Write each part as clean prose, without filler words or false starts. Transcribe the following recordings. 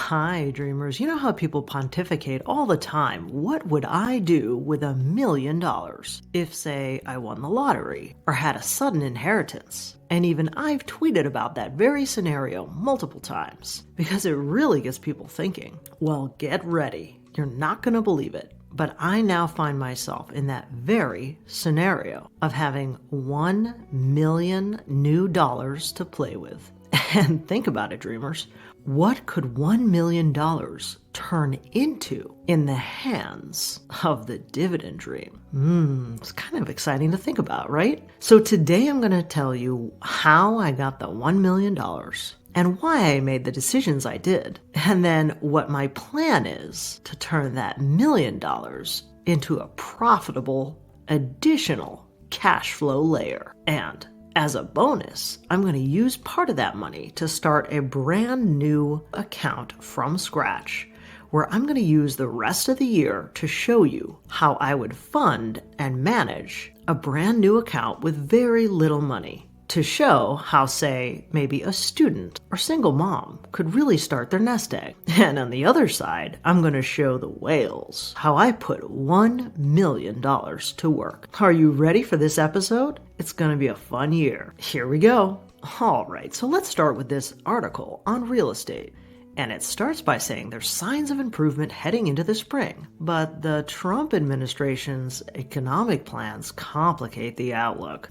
Hi, dreamers. You know how people pontificate all the time? What would I do with $1 million if, say, I won the lottery or had a sudden inheritance? And even I've tweeted about that very scenario multiple times because it really gets people thinking. Well, get ready. You're not going to believe it, but I now find myself in that very scenario of having $1 million new dollars to play with. And think about it, dreamers. What could $1 million turn into in the hands of the dividend dream? It's kind of exciting to think about, right? So today I'm going to tell you how I got the $1 million and why I made the decisions I did, and then what my plan is to turn that $1 million into a profitable additional cash flow layer. And as a bonus, I'm going to use part of that money to start a brand new account from scratch, where I'm going to use the rest of the year to show you how I would fund and manage a brand new account with very little money, to show how, say, maybe a student or single mom could really start their nest egg. And on the other side, I'm going to show the whales how I put $1 million to work. Are you ready for this episode? It's going to be a fun year. Here we go. All right, so let's start with this article on real estate. And it starts by saying there's signs of improvement heading into the spring, but the Trump administration's economic plans complicate the outlook.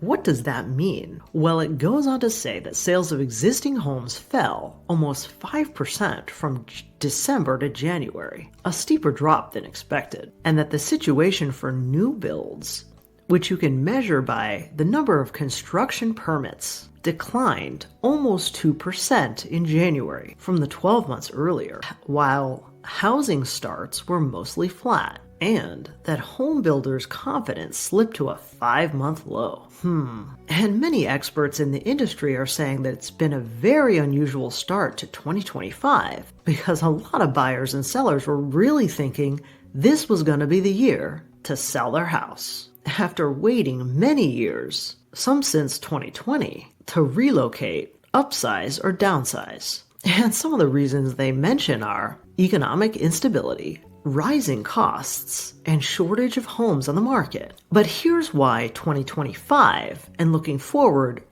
What does that mean? Well, it goes on to say that sales of existing homes fell almost 5% from December to January, a steeper drop than expected, and that the situation for new builds, which you can measure by the number of construction permits, declined almost 2% in January from the 12 months earlier, while housing starts were mostly flat, and that home builders' confidence slipped to a 5-month low. And many experts in the industry are saying that it's been a very unusual start to 2025 because a lot of buyers and sellers were really thinking this was going to be the year to sell their house after waiting many years, some since 2020, to relocate, upsize, or downsize. And some of the reasons they mention are economic instability, rising costs, and shortage of homes on the market. But here's why 2025 and looking forward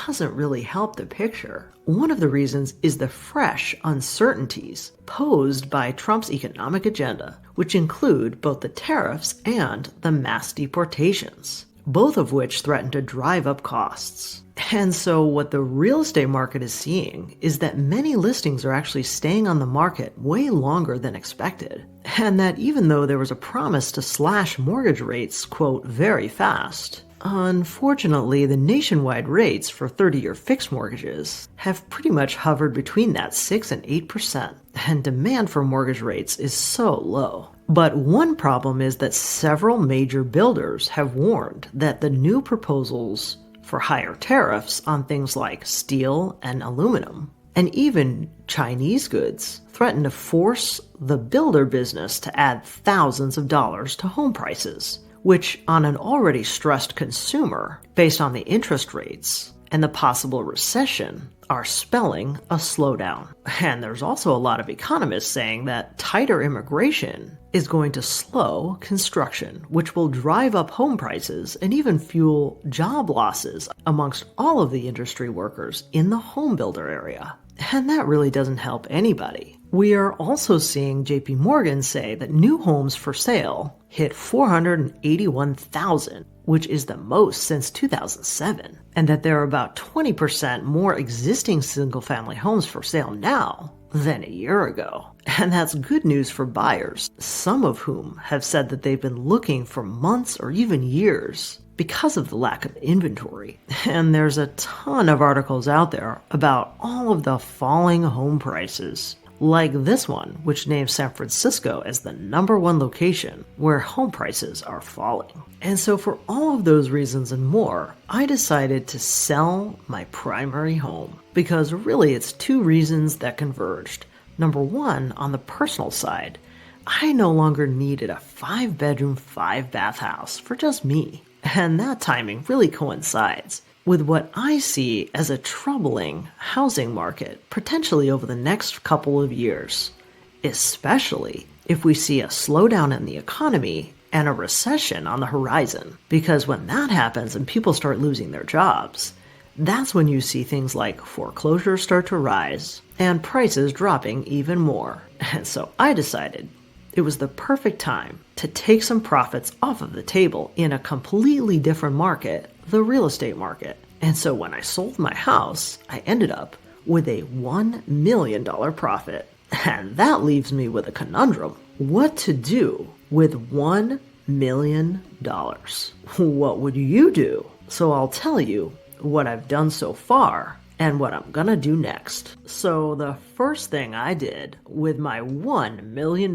doesn't really help the picture. One of the reasons is the fresh uncertainties posed by Trump's economic agenda, which include both the tariffs and the mass deportations, both of which threaten to drive up costs. And so what the real estate market is seeing is that many listings are actually staying on the market way longer than expected. And that even though there was a promise to slash mortgage rates, quote, very fast, unfortunately, the nationwide rates for 30-year fixed mortgages have pretty much hovered between that 6 and 8%, and demand for mortgage rates is so low. But one problem is that several major builders have warned that the new proposals for higher tariffs on things like steel and aluminum, and even Chinese goods, threaten to force the builder business to add thousands of dollars to home prices, which on an already stressed consumer, based on the interest rates and the possible recession, are spelling a slowdown. And there's also a lot of economists saying that tighter immigration is going to slow construction, which will drive up home prices and even fuel job losses amongst all of the industry workers in the home builder area. And that really doesn't help anybody. We are also seeing JP Morgan say that new homes for sale hit 481,000, which is the most since 2007, and that there are about 20% more existing single-family homes for sale now than a year ago. And that's good news for buyers, some of whom have said that they've been looking for months or even years because of the lack of inventory. And there's a ton of articles out there about all of the falling home prices, like this one, which names San Francisco as the #1 location where home prices are falling. And so for all of those reasons and more, I decided to sell my primary home, because really it's two reasons that converged. Number one, on the personal side, I no longer needed a 5-bedroom, 5-bath house for just me. And that timing really coincides with what I see as a troubling housing market potentially over the next couple of years, especially if we see a slowdown in the economy and a recession on the horizon. Because when that happens and people start losing their jobs, that's when you see things like foreclosures start to rise and prices dropping even more. And so I decided it was the perfect time to take some profits off of the table in a completely different market, the real estate market. And so when I sold my house, I ended up with a $1 million profit. And that leaves me with a conundrum. What to do with $1 million? What would you do? So I'll tell you what I've done so far and what I'm gonna do next. So the first thing I did with my $1 million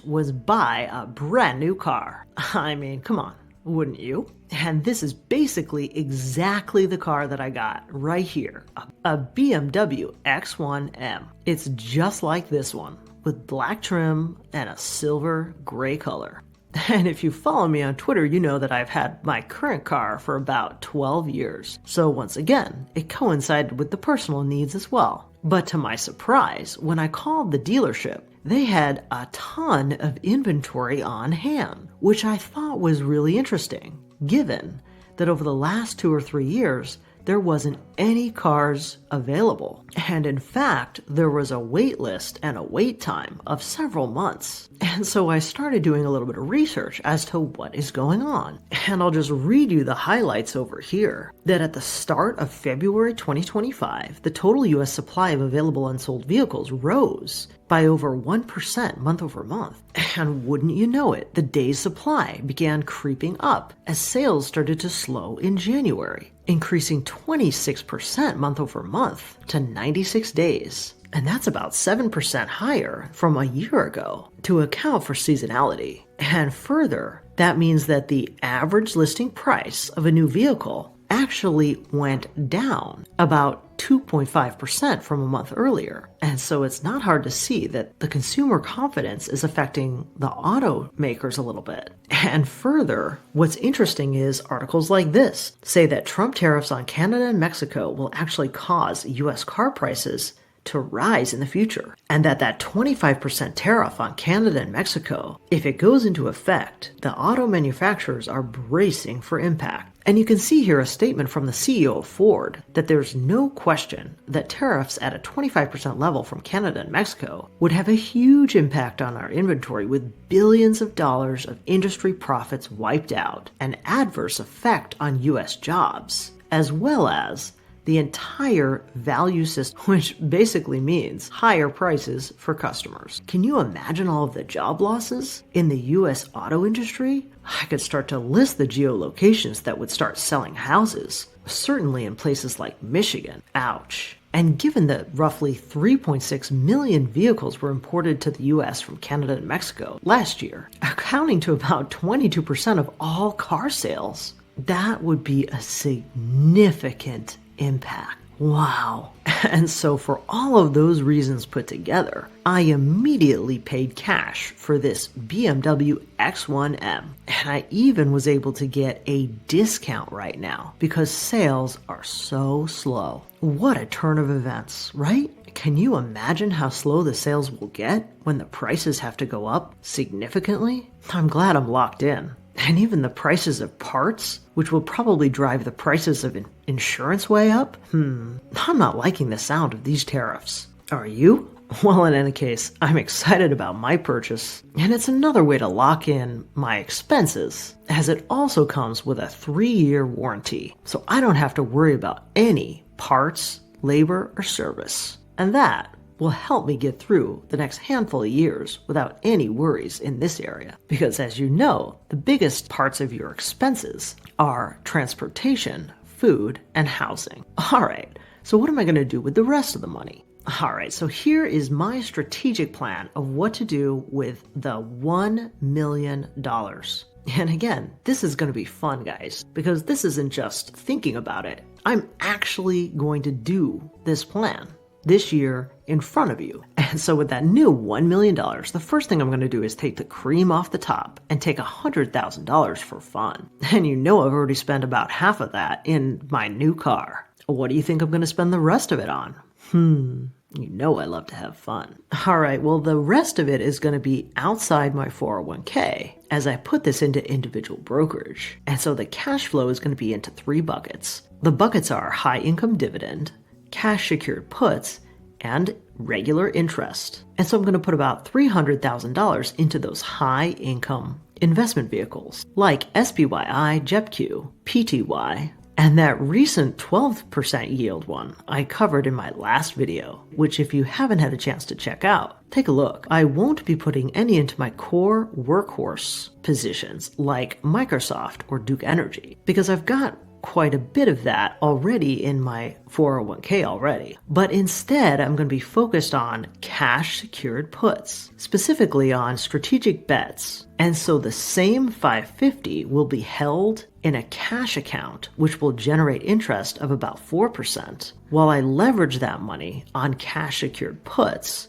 was buy a brand new car. I mean, come on, wouldn't you? And this is basically exactly the car that I got right here, a BMW X1M. It's just like this one, with black trim and a silver gray color. And if you follow me on Twitter, you know that I've had my current car for about 12 years. So once again, it coincided with the personal needs as well. But to my surprise, when I called the dealership, they had a ton of inventory on hand, which I thought was really interesting, given that over the last 2 or 3 years, there wasn't any cars available. And in fact, there was a wait list and a wait time of several months. And so I started doing a little bit of research as to what is going on. And I'll just read you the highlights over here. That at the start of February 2025, the total US supply of available unsold vehicles rose by over 1% month over month. And wouldn't you know it, the day's supply began creeping up as sales started to slow in January, increasing 26% month over month to 96 days. And that's about 7% higher from a year ago to account for seasonality. And further, that means that the average listing price of a new vehicle actually went down about 2.5% from a month earlier. And so it's not hard to see that the consumer confidence is affecting the automakers a little bit. And further, what's interesting is articles like this say that Trump tariffs on Canada and Mexico will actually cause US car prices to rise in the future, and that 25% tariff on Canada and Mexico, if it goes into effect, the auto manufacturers are bracing for impact. And you can see here a statement from the CEO of Ford that there's no question that tariffs at a 25% level from Canada and Mexico would have a huge impact on our inventory, with billions of dollars of industry profits wiped out, an adverse effect on US jobs, as well as the entire value system, which basically means higher prices for customers. Can you imagine all of the job losses in the US auto industry? I could start to list the geolocations that would start selling houses, certainly in places like Michigan. Ouch. And given that roughly 3.6 million vehicles were imported to the US from Canada and Mexico last year, accounting to about 22% of all car sales, that would be a significant impact. Wow. And so for all of those reasons put together, I immediately paid cash for this BMW X1M. And I even was able to get a discount right now because sales are so slow. What a turn of events, right? Can you imagine how slow the sales will get when the prices have to go up significantly? I'm glad I'm locked in. And even the prices of parts, which will probably drive the prices of insurance way up. I'm not liking the sound of these tariffs. Are you? Well, in any case, I'm excited about my purchase, and it's another way to lock in my expenses, as it also comes with a 3-year warranty, so I don't have to worry about any parts, labor, or service. And that will help me get through the next handful of years without any worries in this area. Because as you know, the biggest parts of your expenses are transportation, food, and housing. All right, so what am I going to do with the rest of the money? All right, so here is my strategic plan of what to do with the $1 million. And again, this is going to be fun, guys, because this isn't just thinking about it. I'm actually going to do this plan this year in front of you. And so with that new $1 million, the first thing I'm going to do is take the cream off the top and take $100,000 for fun. And you know I've already spent about half of that in my new car. What do you think I'm going to spend the rest of it on? You know I love to have fun. All right, well, the rest of it is going to be outside my 401k as I put this into individual brokerage. And so the cash flow is going to be into 3 buckets. The buckets are high income dividend, cash secured puts, and regular interest. And so I'm going to put about $300,000 into those high income investment vehicles like SPYI, JEPQ, PTY, and that recent 12% yield one I covered in my last video, which if you haven't had a chance to check out, take a look. I won't be putting any into my core workhorse positions like Microsoft or Duke Energy because I've got quite a bit of that already in my 401k already. But instead, I'm going to be focused on cash secured puts, specifically on strategic bets. And so the same 550 will be held in a cash account, which will generate interest of about 4%, while I leverage that money on cash secured puts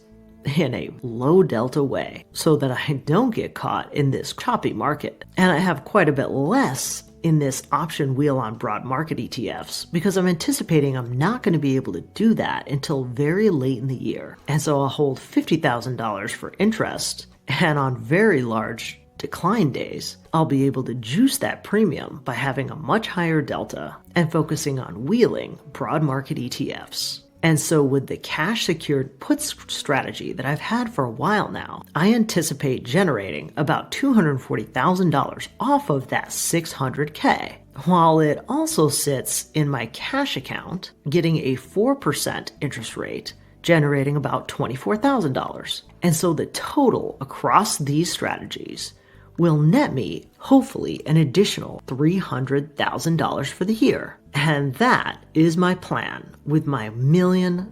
in a low delta way so that I don't get caught in this choppy market. And I have quite a bit less in this option wheel on broad market ETFs because I'm anticipating I'm not going to be able to do that until very late in the year. And so I'll hold $50,000 for interest, and on very large decline days, I'll be able to juice that premium by having a much higher delta and focusing on wheeling broad market ETFs. And so with the cash secured puts strategy that I've had for a while now, I anticipate generating about $240,000 off of that $600K, while it also sits in my cash account, getting a 4% interest rate, generating about $24,000. And so the total across these strategies will net me, hopefully, an additional $300,000 for the year. And that is my plan with my $1 million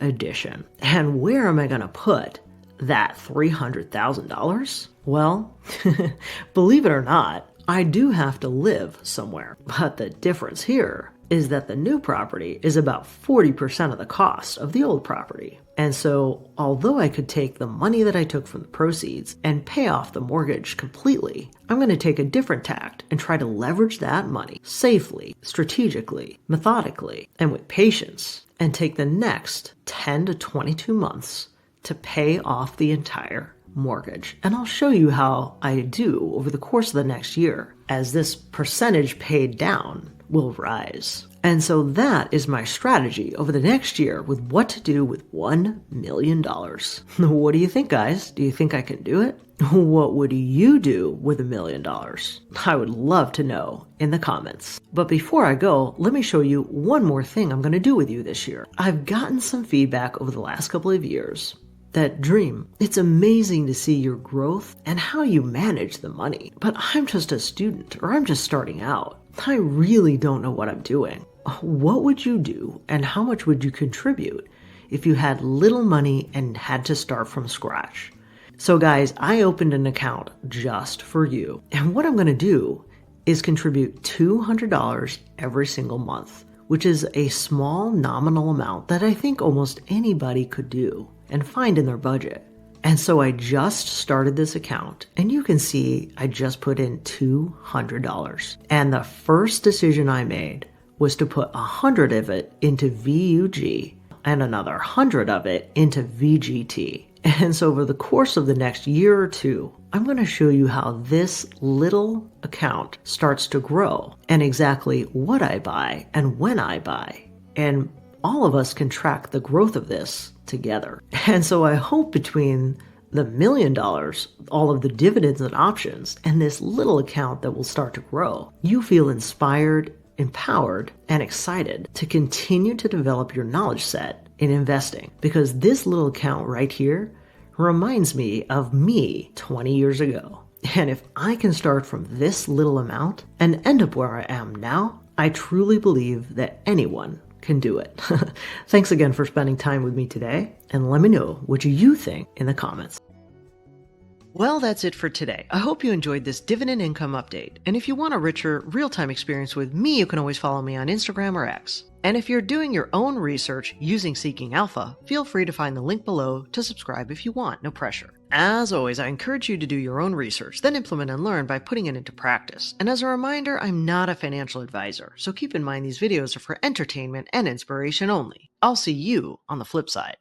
addition. And where am I going to put that $300,000? Well, believe it or not, I do have to live somewhere. But the difference here is that the new property is about 40% of the cost of the old property. And so, although I could take the money that I took from the proceeds and pay off the mortgage completely, I'm going to take a different tact and try to leverage that money safely, strategically, methodically, and with patience, and take the next 10 to 22 months to pay off the entire mortgage. And I'll show you how I do over the course of the next year as this percentage paid down will rise. And so that is my strategy over the next year with what to do with $1 million. What do you think, guys? Do you think I can do it? What would you do with $1 million? I would love to know in the comments. But before I go, let me show you one more thing I'm going to do with you this year. I've gotten some feedback over the last couple of years that Dream, it's amazing to see your growth and how you manage the money. But I'm just a student, or I'm just starting out. I really don't know what I'm doing. What would you do and how much would you contribute if you had little money and had to start from scratch? So guys, I opened an account just for you. And what I'm going to do is contribute $200 every single month, which is a small nominal amount that I think almost anybody could do and find in their budget. And so I just started this account, and you can see I just put in $200. And the first decision I made was to put 100 of it into VUG and another 100 of it into VGT. And so over the course of the next year or two, I'm going to show you how this little account starts to grow and exactly what I buy and when I buy. And all of us can track the growth of this together. And so I hope between the $1 million, all of the dividends and options, and this little account that will start to grow, you feel inspired, empowered, and excited to continue to develop your knowledge set in investing. Because this little account right here reminds me of me 20 years ago. And if I can start from this little amount and end up where I am now, I truly believe that anyone can do it. Thanks again for spending time with me today, and let me know what you think in the comments. Well, that's it for today. I hope you enjoyed this dividend income update. And if you want a richer, real time experience with me, you can always follow me on Instagram or X. And if you're doing your own research using Seeking Alpha, feel free to find the link below to subscribe if you want, no pressure. As always, I encourage you to do your own research, then implement and learn by putting it into practice. And as a reminder, I'm not a financial advisor, so keep in mind these videos are for entertainment and inspiration only. I'll see you on the flip side.